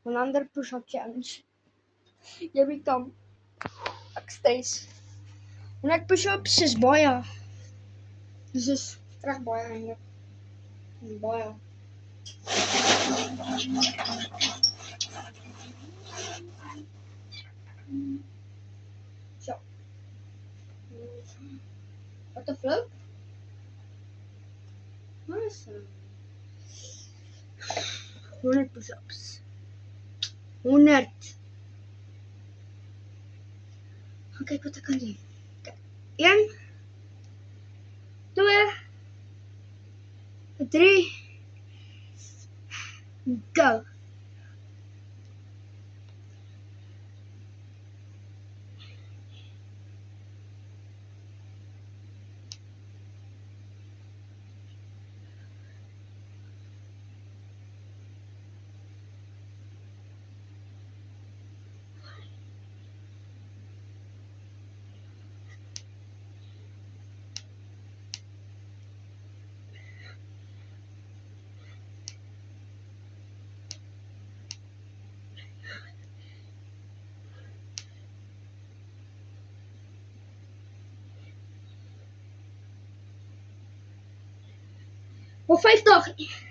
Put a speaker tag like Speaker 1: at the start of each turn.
Speaker 1: 100 push-up challenge. Hier ik dan. Ek steeds. 100 push-ups is baie. Dis is reg baie eintlik. Baie. So. Wat 'n flip? Awesome. 100 push-ups. 100. Gaan kyk wat ek kan doen. 1 2 3 go. Of 5 dae.